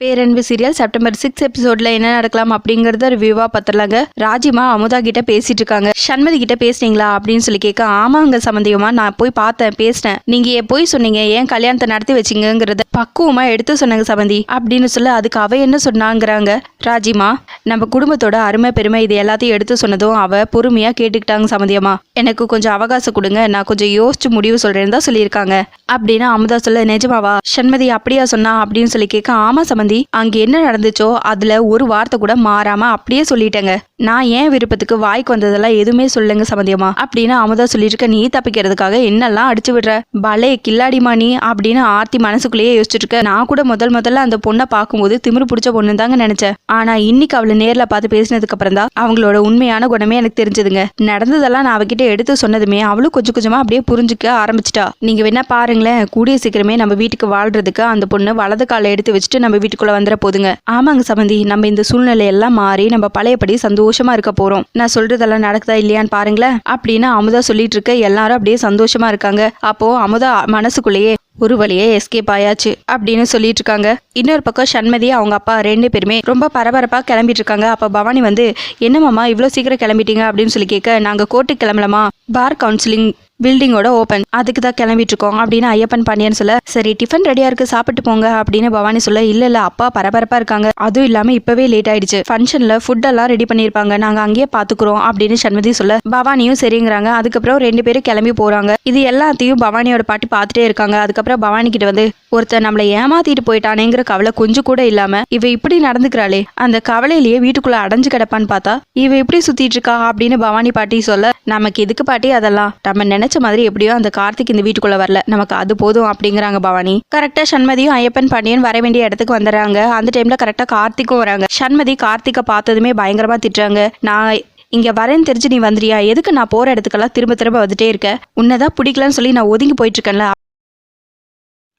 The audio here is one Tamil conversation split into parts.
பேரன்பு சீரியல் செப்டம்பர் 6 எபிசோட்ல என்ன நடக்கலாம் அப்படிங்கறத ரிவ்யூவா பார்த்துடலாங்க. ராஜிமா அமுதா கிட்ட பேசிட்டு இருக்காங்க. சண்மதி கிட்ட பேசுனீங்களா அப்படின்னு சொல்லி கேட்க, ஆமாங்க சம்பந்தியமா, நான் போய் பார்த்தேன், பேசினேன். நீங்க போய் சொன்னீங்க, ஏன் கல்யாணத்தை நடத்தி வச்சிங்கிறத பக்குவமா எடுத்து சொன்னாங்க சம்பந்தி அப்படின்னு சொல்ல, அதுக்கு அவ என்ன சொன்னாங்கிறாங்க ராஜிமா. நம்ம குடும்பத்தோட அருமை பெருமை இது எல்லாத்தையும் எடுத்து சொன்னதும் அவ பொறுமையா கேட்டுக்கிட்டாங்க சம்பந்தியமா. எனக்கு கொஞ்சம் அவகாசம் கொடுங்க, நான் கொஞ்சம் யோசிச்சு முடிவு சொல்றேன்னு தான் சொல்லியிருக்காங்க அப்படின்னு அமுதா சொல்ல, நிஜமாவா சண்மதி அப்படியா சொன்னா அப்படின்னு சொல்லி கேட்க, ஆமா சம்பந்தி, அங்க என்ன நடந்துச்சோ அதுல ஒரு வார்த்தை கூட மாறாம அப்படியே சொல்லிட்டேங்க. நான் ஏன் விருப்பத்துக்கு வாய்க்கு வந்ததெல்லாம் எதுவுமே சொல்லுங்க சம்பந்தியமா அப்படின்னு அமுதா சொல்லிட்டு இருக்க. நீ தப்பிக்கிறதுக்காக என்னெல்லாம் அடிச்சு விடுற, பலே கில்லாடிமா நீ அப்படின்னு ஆர்த்தி மனசுக்குள்ளேயே யோசிச்சுட்டு இருக்க. நான் கூட முதல்ல அந்த பொண்ணை பார்க்கும்போது திமிரு பிடிச்ச பொண்ணு தாங்க நினைச்சேன். ஆனா இன்னைக்கு அவளை நேர்ல பார்த்து பேசினதுக்கு அப்புறம் தான் அவங்களோட உண்மையான குணமே எனக்கு தெரிஞ்சதுங்க. நடந்ததெல்லாம் நான் அவகிட்ட எடுத்து சொன்னதுமே அவளும் கொஞ்சம் கொஞ்சமா அப்படியே புரிஞ்சுக்க ஆரம்பிச்சிட்டா. நீங்க வேணா பாருங்களேன், கூடிய சீக்கிரமே நம்ம வீட்டுக்கு வாழ்றதுக்கு அந்த பொண்ணு வலது காலை எடுத்து வச்சுட்டு நம்ம வீட்டுக்குள்ள வந்துட போதுங்க. ஆமாங்க சம்பந்தி, நம்ம இந்த சூழ்நிலை எல்லாம் மாறி நம்ம பழையபடி சந்தோஷமா இருக்க போறோம். நான் சொல்றதெல்லாம் நடக்குதா இல்லையான்னு பாருங்களேன் அப்படின்னு அமுதா சொல்லிட்டு இருக்க. எல்லாரும் அப்படியே சந்தோஷமா இருக்காங்க. அப்போ அமுதா மனசுக்குள்ளேயே ஒரு வழியே எஸ்கேப் ஆயாச்சு அப்படின்னு சொல்லிட்டு இருக்காங்க. இன்னொரு பக்கம் சண்மதி அவங்க அப்பா 2 பேருமே ரொம்ப பரபரப்பா கிளம்பிட்டு இருக்காங்க. அப்ப பவானி வந்து, என்னமாமா இவ்வளவு சீக்கிரம் கிளம்பிட்டீங்க அப்படின்னு சொல்லி கேட்க, நாங்க கோர்ட்டுக்கு கிளம்பலாமா, பார் கவுன்சிலிங் பில்டிங்கோட ஓப்பன், அதுக்கு தான் கிளம்பிட்டு இருக்கோம் அப்படின்னு ஐயப்பன் பாண்டியன் சொல்ல, சரி டிஃபன் ரெடியா இருக்கு சாப்பிட்டு போங்க அப்படின்னு பவானி சொல்ல, இல்ல அப்பா பரபரப்பா இருக்காங்க, அதுவும் இல்லாம இப்பவே லேட் ஆயிடுச்சு, ஃபங்க்ஷன்ல ஃபுட் எல்லாம் ரெடி பண்ணிருப்பாங்க, நாங்க அங்கேயே பாத்துக்கிறோம் அப்படின்னு சண்மதி சொல்ல, பவானியும் சரிங்கிறாங்க. அதுக்கப்புறம் 2 பேரும் கிளம்பி போறாங்க. இது எல்லாத்தையும் பவானியோட பாட்டி பார்த்துட்டே இருக்காங்க. அதுக்கப்புறம் பவானி கிட்ட வந்து, ஒருத்தர் நம்மளை ஏமாத்திட்டு போயிட்டானேங்கிற கவலை கொஞ்சம் கூட இல்லாம இவ இப்படி நடந்துக்கிறாளே, அந்த கவலையிலேயே வீட்டுக்குள்ள அடைஞ்சு கிடப்பான்னு பார்த்தா இவ இப்படி சுத்திட்டு இருக்கா அப்படின்னு பவானி பாட்டி சொல்ல, நமக்கு எதுக்கு பாட்டி அதெல்லாம், நம்ம நினைச்ச மாதிரி எப்படியோ அந்த கார்த்திக் இந்த வீட்டுக்குள்ள வரல, நமக்கு அது போதும் அப்படிங்கிறாங்க பவானி. கரெக்டா சண்மதியும் ஐயப்பன் பாண்டியன் வர வேண்டிய இடத்துக்கு வந்துடுறாங்க. அந்த டைம்ல கரெக்டா கார்த்திக்கும் வராங்க. சண்மதி கார்த்திகை பார்த்ததுமே பயங்கரமா திட்டுறாங்க. நான் இங்க வரேன்னு தெரிஞ்சு நீ வந்துறியா, எதுக்கு நான் போற இடத்துக்கெல்லாம் திரும்ப திரும்ப வந்துட்டே இருக்க, உன்னதான் பிடிக்கலன்னு சொல்லி நான் ஒதுங்கி போயிட்டு இருக்கேன்ல,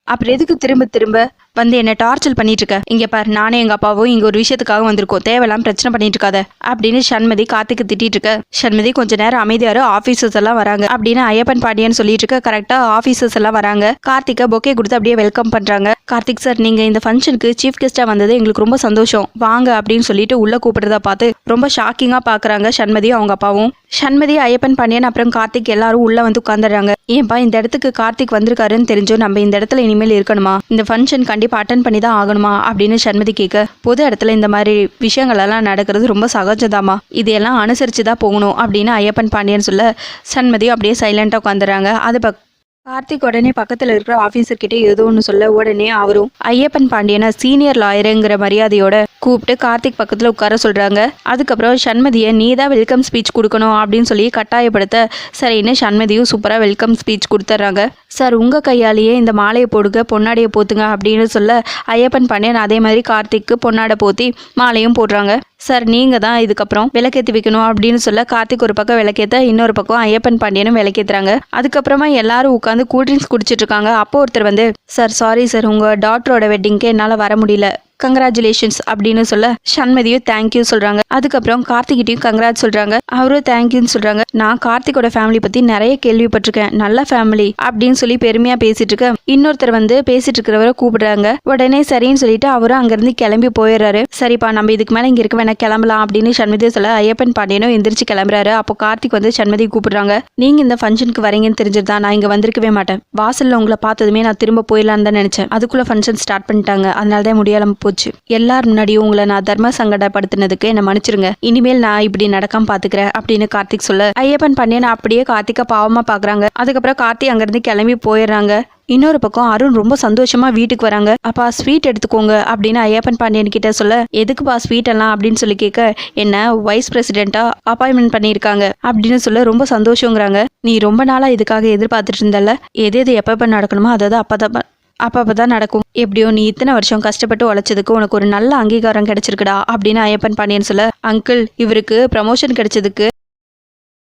அப்புறம் எதுக்கு திரும்ப திரும்ப வந்து என்ன டார்ச்சர் பண்ணிட்டு இருக்க, இங்க பாரு நானே எங்க அப்பாவும் இங்க ஒரு விஷயத்துக்காக வந்திருக்கோம், தேவையில்லாம பிரச்சனை பண்ணிட்டு இருக்காத அப்படின்னு சண்மதி கார்த்திக்கு திட்டிட்டு இருக்க. சண்மதி கொஞ்ச நேரம் அமைதியாரு, ஆபீசர்ஸ் எல்லாம் வராங்க அப்படின்னு ஐயப்பன் பாண்டியன் சொல்லிட்டு இருக்க. கரெக்டா ஆபீசர்ஸ் எல்லாம் வராங்க. கார்த்திகை பொக்கே கொடுத்து அப்படியே வெல்கம் பண்றாங்க. கார்த்திக் சார், நீங்க இந்த ஃபங்க்ஷனுக்கு சீஃப் கெஸ்டா வந்தது எங்களுக்கு ரொம்ப சந்தோஷம், வாங்க அப்படின்னு சொல்லிட்டு உள்ள கூப்பிடுறதா பார்த்து ரொம்ப ஷாக்கிங்கா பாக்குறாங்க சண்மதியும் அவங்க அப்பாவும். சண்மதி ஐயப்பன் பாண்டியன் அப்புறம் கார்த்திக் எல்லாரும் உள்ள வந்து உட்காந்துடுறாங்க. ஏன்பா இந்த இடத்துக்கு கார்த்திக் வந்திருக்காருன்னு தெரிஞ்சோ நம்ம இந்த இடத்துல இனிமேல் இருக்கணுமா, இந்த ஃபங்க்ஷன் கண்டிப்பா அட்டன் பண்ணி தான் ஆகணுமா அப்படின்னு சண்மதி கேட்க, பொது இடத்துல இந்த மாதிரி விஷயங்கள் எல்லாம் நடக்கிறது ரொம்ப சகஜதாமா, இதையெல்லாம் அனுசரிச்சுதான் போகணும் அப்படின்னு ஐயப்பன் பாண்டியன் சொல்ல, சண்மதியும் அப்படியே சைலண்டா உட்காந்துறாங்க. அது கார்த்திக் உடனே பக்கத்துல இருக்கிற ஆபீசர் கிட்ட ஏதோ ஒன்று சொல்ல, உடனே அவரும் ஐயப்பன் பாண்டியனை சீனியர் லாயருங்கிற மரியாதையோட கூப்பிட்டு கார்த்திக் பக்கத்துல உட்கார சொல்றாங்க. அதுக்கப்புறம் சண்மதியை நீ தான் வெல்கம் ஸ்பீச் கொடுக்கணும் அப்படின்னு சொல்லி கட்டாயப்படுத்த, சரின்னு சண்மதியும் சூப்பரா வெல்கம் ஸ்பீச் கொடுத்துட்றாங்க. சார் உங்க கையாலேயே இந்த மாலையை போடுங்க, பொன்னாடியை போத்துங்க அப்படின்னு சொல்ல, ஐயப்பன் பாண்டியன் அதே மாதிரி கார்த்திக்கு பொன்னாடை போத்தி மாலையும் போடுறாங்க. சார் நீங்க தான் இதுக்கப்புறம் விளக்கேற்றி வைக்கணும் அப்படின்னு சொல்ல, கார்த்திக் ஒரு பக்கம் விளக்கேற்ற, இன்னொரு பக்கம் ஐயப்பன் பாண்டியனும் விளக்கேற்றுறாங்க. அதுக்கப்புறமா எல்லாரும் உட்காந்து கூல்ட்ரிங்க்ஸ் குடிச்சிட்டு இருக்காங்க. அப்போ ஒருத்தர் வந்து, சார் சாரி சார், உங்க டாக்டரோட வெட்டிங்க்கு என்னால் வர முடியல, கங்க்ராச்சுலேஷன்ஸ் அப்படின்னு சொல்ல, சண்மதியும் தேங்க்யூ சொல்றாங்க. அதுக்கப்புறம் கார்த்திகிட்டையும் கங்க்ராட் சொல்றாங்க. அவரும் தேங்க்யூன்னு சொல்றாங்க. நான் கார்த்திகோட ஃபேமிலி பத்தி நிறைய கேள்விப்பட்டிருக்கேன், நல்ல ஃபேமிலி அப்படின்னு சொல்லி பெருமையா பேசிட்டு இருக்க. இன்னொருத்தர் வந்து பேசிட்டு இருக்கிறவரை கூப்பிடுறாங்க. உடனே சரின்னு சொல்லிட்டு அவரும் அங்கிருந்து கிளம்பி போயிடுறாரு. சரிப்பா நம்ம இதுக்கு மேல இங்க இருக்க வேணா கிளம்பலாம் அப்படின்னு சண்மதியை சொல்ல, ஐயப்பன் பாண்டியனும் எந்திரிச்சு கிளம்புறாரு. அப்போ கார்த்திக் வந்து சண்மதியை கூப்பிடுறாங்க. நீங்க இந்த ஃபங்க்ஷனுக்கு வரீங்கன்னு தெரிஞ்சிருந்தா நான் இங்க வந்திருக்கவே மாட்டேன், வாசல்ல உங்களை பார்த்ததுமே நான் திரும்ப போயிடலான்னு தான் நினைச்சேன், அதுக்குள்ள ஃபங்க்ஷன் ஸ்டார்ட் பண்ணிட்டாங்க, அதனாலதான் முடியாம போச்சு, எல்லாரும் முன்னாடியும் உங்களை நான் தர்ம சங்கடப்படுத்தினதுக்கு என்ன மன்னிச்சிருங்க, இனிமேல் நான் இப்படி நடக்காம பாத்துக்கிறேன் அப்படின்னு கார்த்திக் சொல்ல, ஐயப்பன் பாண்டியன் அப்படியே கார்த்திகை பாவமா பாக்குறாங்க. அதுக்கப்புறம் கார்த்திக் அங்கிருந்து கிளம்பி போயிடுறாங்க. இன்னொரு பக்கம் அருண் ரொம்ப சந்தோஷமா வீட்டுக்கு வராங்க. அப்பா ஸ்வீட் எடுத்துக்கோங்க அப்படின்னு ஐயப்பன் பாண்டியன் கிட்ட சொல்ல, எதுக்குப்பா ஸ்வீட் எல்லாம் அப்படின்னு சொல்லி கேட்க, என்ன வைஸ் பிரசிடென்ட்டா அப்பாயின்மெண்ட் பண்ணியிருக்காங்க அப்படின்னு சொல்ல ரொம்ப சந்தோஷங்கிறாங்க. நீ ரொம்ப நாளா இதுக்காக எதிர்பார்த்துட்டு இருந்தல, எது எப்ப நடக்கணுமோ அதாவது அப்பதான் நடக்கும், எப்படியோ நீ இத்தனை வருஷம் கஷ்டப்பட்டு உழைச்சதுக்கு உனக்கு ஒரு நல்ல அங்கீகாரம் கிடைச்சிருக்குடா அப்படின்னு ஐயப்பன் பாண்டியன் சொல்ல, அங்கிள் இவருக்கு ப்ரமோஷன் கிடைச்சதுக்கு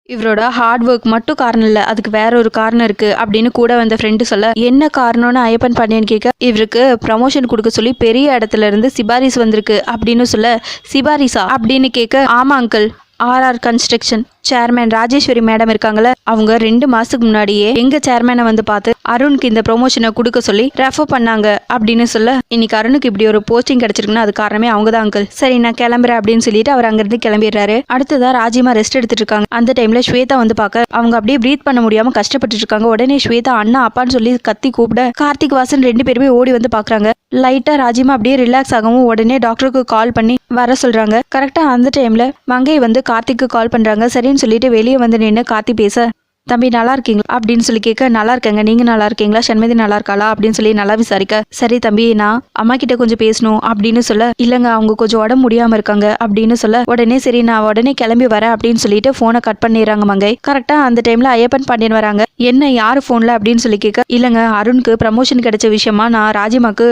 இவரோட ஹார்ட் ஒர்க் மட்டும் காரணம் இல்லை, அதுக்கு வேற ஒரு காரணம் இருக்கு அப்படின்னு கூட வந்த ஃப்ரெண்டு சொல்ல, என்ன காரணம்னு ஐயப்பன் பாண்டியன் கேட்க, இவருக்கு ப்ரமோஷன் கொடுக்க சொல்லி பெரிய இடத்துல இருந்து சிபாரிசு வந்திருக்கு அப்படின்னு சொல்ல, சிபாரிசா அப்படின்னு கேட்க, ஆமா uncle, RR construction chairman Rajeshwari madam இருக்காங்கல்ல, அவங்க 2 மாசத்துக்கு முன்னாடியே எங்க சேர்மேனை வந்து பார்த்து அருணுக்கு இந்த ப்ரொமோஷனை கொடுக்க சொல்லி ரெஃபர் பண்ணாங்க அப்படின்னு சொல்ல, இன்னைக்கு அருணுக்கு இப்படி ஒரு போஸ்டிங் கிடைச்சிருக்குன்னா அது காரணமே அவங்க தான் அங்கிள். சரி நான் கிளம்புறேன் அப்படின்னு சொல்லிட்டு அவர் அங்கிருந்து கிளம்பிடுறாரு. அடுத்ததா ராஜிமா ரெஸ்ட் எடுத்துட்டு இருக்காங்க. அந்த டைம்ல ஸ்வேதா வந்து பார்க்க அவங்க அப்படியே ப்ரீத் பண்ண முடியாம கஷ்டப்பட்டு இருக்காங்க. உடனே ஸ்வேதா அண்ணா அப்பான்னு சொல்லி கத்தி கூப்பிட கார்த்திக் வாசன் 2 பேருமே ஓடி வந்து பாக்குறாங்க. லைட்டா ராஜிமா அப்படியே ரிலாக்ஸ் ஆகவும் உடனே டாக்டருக்கு கால் பண்ணி வர சொல்றாங்க. கரெக்டா அந்த டைம்ல மங்கை வந்து கார்த்திக்கு கால் பண்றாங்க. சரின்னு சொல்லிட்டு வெளியே வந்து நின்று கார்த்தி பேச, தம்பி நல்லா இருக்கீங்களா அப்படின்னு சொல்லி கேட்க, நல்லா இருக்கேங்க, நீங்க நல்லா இருக்கீங்களா, சண்மதி நல்லா இருக்காளா அப்படின்னு சொல்லி நல்லா விசாரிக்க, சரி தம்பி நான் அம்மா கிட்ட கொஞ்சம் பேசணும் அப்படின்னு சொல்ல, இல்லங்க அவங்க கொஞ்சம் உடம்பு முடியாம இருக்காங்க அப்படின்னு சொல்ல, உடனே சரி நான் உடனே கிளம்பி வரேன் அப்படின்னு சொல்லிட்டு போனை கட் பண்ணிடுறாங்க மங்கை. கரெக்டா அந்த டைம்ல ஐயப்பன் பாண்டியன் வராங்க. என்ன யாரு போன்ல அப்படின்னு சொல்லி கேட்க, இல்லங்க அருணுக்கு ப்ரமோஷன் கிடைச்ச விஷயமா நான் ராஜிமாக்கு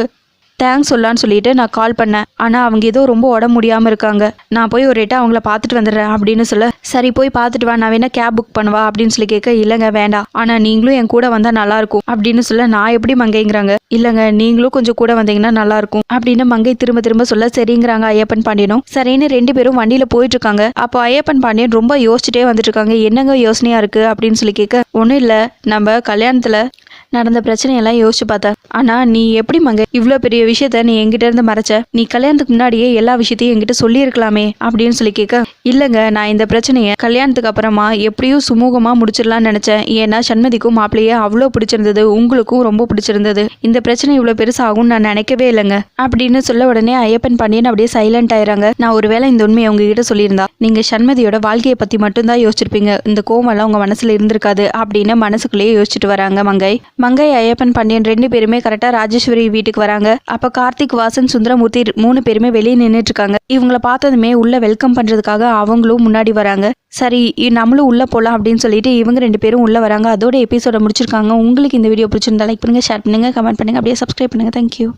தேங்க்ஸ் சொல்லான்னு சொல்லிட்டு நான் கால் பண்ணேன். ஆனால் அவங்க ஏதோ ரொம்ப உடம்பு முடியாமல் இருக்காங்க. நான் போய் ஒரு ரேட்டா அவங்கள பார்த்துட்டு வந்துடுறேன் அப்படின்னு சொல்ல, சரி போய் பார்த்துட்டு வா, நான் வேணா கேப் புக் பண்ணுவா அப்படின்னு சொல்லி கேட்க, இல்லைங்க வேண்டாம், ஆனால் நீங்களும் என் கூட வந்தால் நல்லாயிருக்கும் அப்படின்னு சொல்ல, நான் எப்படி மங்கைங்கிறாங்க. இல்லைங்க நீங்களும் கொஞ்சம் கூட வந்தீங்கன்னா நல்லாயிருக்கும் அப்படின்னு மங்கை திரும்ப திரும்ப சொல்ல, சரிங்கிறாங்க ஐயப்பன் பாண்டியனும். சரின்னு 2 பேரும் வண்டியில் போயிட்டு இருக்காங்க. அப்போ ஐயப்பன் பாண்டியன் ரொம்ப யோசிச்சுட்டே வந்துட்டு இருக்காங்க. என்னங்க யோசனையா இருக்கு அப்படின்னு சொல்லி கேட்க, ஒன்றும் இல்லை, நம்ம கல்யாணத்தில் நடந்த பிரச்சனையெல்லாம் யோசிச்சு பார்த்தேன். ஆனா நீ எப்படி மங்க இவ்வளோ பெரிய விஷயத்த நீ என்கிட்ட இருந்து மறைச்ச? நீ கல்யாணத்துக்கு முன்னாடியே எல்லா விஷயத்தையும் என்கிட்ட சொல்லியிருக்கலாமே அப்படின்னு சொல்லி கேட்க, இல்லைங்க நான் இந்த பிரச்சனையை கல்யாணத்துக்கு அப்புறமா எப்படியும் சுமூகமா முடிச்சிடலாம்னு நினைச்சேன். ஏன்னா சண்மதிக்கும் மாப்பிள்ளையே அவ்வளோ பிடிச்சிருந்தது, உங்களுக்கும் ரொம்ப பிடிச்சிருந்தது. இந்த பிரச்சனை இவ்வளோ பெருசாகும்னு நான் நினைக்கவே இல்லைங்க அப்படின்னு சொல்ல, உடனே ஐயப்பன் பாண்டியன் அப்படியே சைலண்ட் ஆயிராங்க. நான் ஒருவேளை இந்த உண்மையை உங்ககிட்ட சொல்லியிருந்தா நீங்க சண்மதியோட வாழ்க்கையை பத்தி மட்டும்தான் யோசிச்சிருப்பீங்க, இந்த கோவம்லாம் உங்க மனசுல இருந்திருக்காது அப்படின்னு மனசுக்குள்ளேயே யோசிச்சுட்டு வராங்க மங்கை ஐயப்பன் பாண்டியன் 2 பேருமே கரெக்டா ராஜேஸ்வரி வீட்டுக்கு வராங்க. அப்ப கார்த்திக் வாசன் சுந்தரமூர்த்தி 3 பேருமே வெளியே நின்றுட்டு இருக்காங்க. இவங்களை பார்த்ததுமே உள்ள வெல்கம் பண்றதுக்காக அவங்களும் முன்னாடி வராங்க. சரி நம்மளும் உள்ள போலாம் அப்படின்னு சொல்லிட்டு இவங்க 2 பேரும் உள்ள வராங்க. அதோட எபிசோட முடிச்சிருக்காங்க. உங்களுக்கு இந்த வீடியோ பிடிச்சிருந்தா லைக் பண்ணுங்க, ஷேர் பண்ணுங்க, கமெண்ட் பண்ணுங்க, அப்படியே சப்ஸ்கிரைப் பண்ணுங்க. தேங்க்யூ.